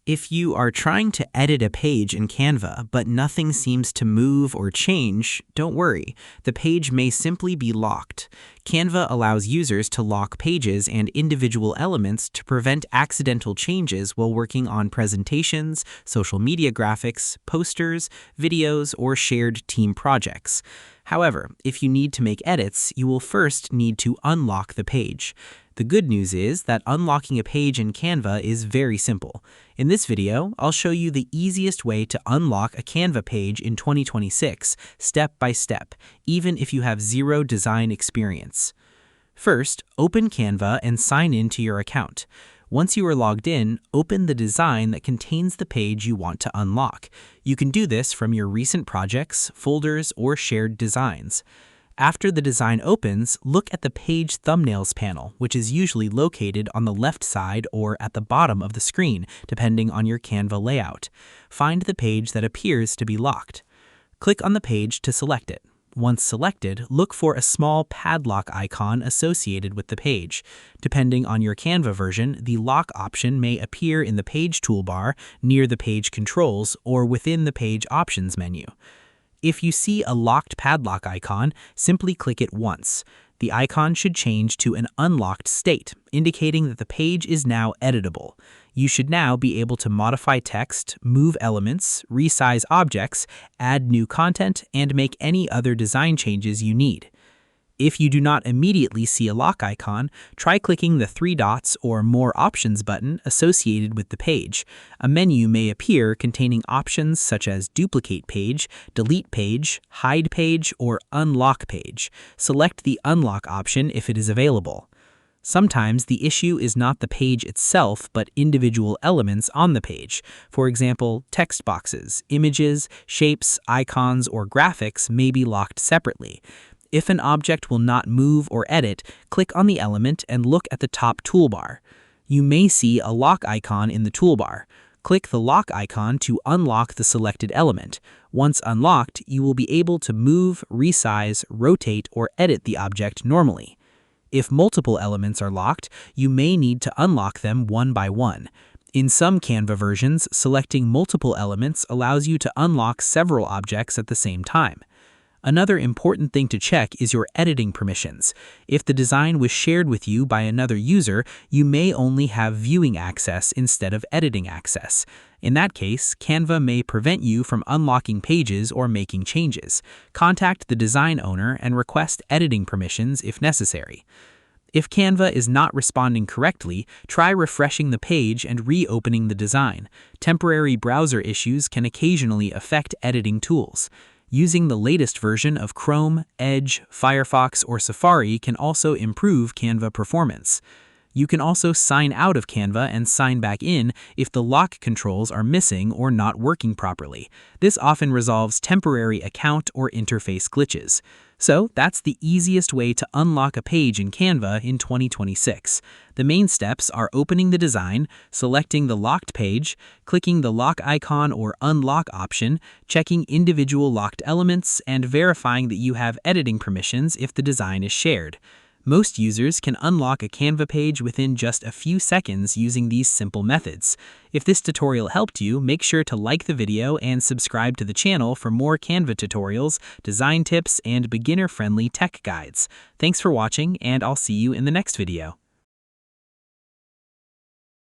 If you are trying to edit a page in Canva but nothing seems to move or change, don't worry. The page may simply be locked. Canva allows users to lock pages and individual elements to prevent accidental changes while working on presentations, social media graphics, posters, videos, or shared team projects. However, if you need to make edits, you will first need to unlock the page. The good news is that unlocking a page in Canva is very simple. In this video, I'll show you the easiest way to unlock a Canva page in 2026, step by step, even if you have zero design experience. First, open Canva and sign in to your account. Once you are logged in, open the design that contains the page you want to unlock. You can do this from your recent projects, folders, or shared designs. After the design opens, look at the Page Thumbnails panel, which is usually located on the left side or at the bottom of the screen, depending on your Canva layout. Find the page that appears to be locked. Click on the page to select it. Once selected, look for a small padlock icon associated with the page. Depending on your Canva version, the lock option may appear in the Page toolbar, near the Page controls, or within the Page options menu. If you see a locked padlock icon, simply click it once. The icon should change to an unlocked state, indicating that the page is now editable. You should now be able to modify text, move elements, resize objects, add new content, and make any other design changes you need. If you do not immediately see a lock icon, try clicking the three dots or More Options button associated with the page. A menu may appear containing options such as Duplicate Page, Delete Page, Hide Page, or Unlock Page. Select the Unlock option if it is available. Sometimes the issue is not the page itself, but individual elements on the page. For example, text boxes, images, shapes, icons, or graphics may be locked separately. If an object will not move or edit, click on the element and look at the top toolbar. You may see a lock icon in the toolbar. Click the lock icon to unlock the selected element. Once unlocked, you will be able to move, resize, rotate, or edit the object normally. If multiple elements are locked, you may need to unlock them one by one. In some Canva versions, selecting multiple elements allows you to unlock several objects at the same time. Another important thing to check is your editing permissions. If the design was shared with you by another user, you may only have viewing access instead of editing access. In that case, Canva may prevent you from unlocking pages or making changes. Contact the design owner and request editing permissions if necessary. If Canva is not responding correctly, try refreshing the page and reopening the design. Temporary browser issues can occasionally affect editing tools. Using the latest version of Chrome, Edge, Firefox, or Safari can also improve Canva performance. You can also sign out of Canva and sign back in if the lock controls are missing or not working properly. This often resolves temporary account or interface glitches. So that's the easiest way to unlock a page in Canva in 2026. The main steps are opening the design, selecting the locked page, clicking the lock icon or unlock option, checking individual locked elements, and verifying that you have editing permissions if the design is shared. Most users can unlock a Canva page within just a few seconds using these simple methods. If this tutorial helped you, make sure to like the video and subscribe to the channel for more Canva tutorials, design tips, and beginner-friendly tech guides. Thanks for watching, and I'll see you in the next video.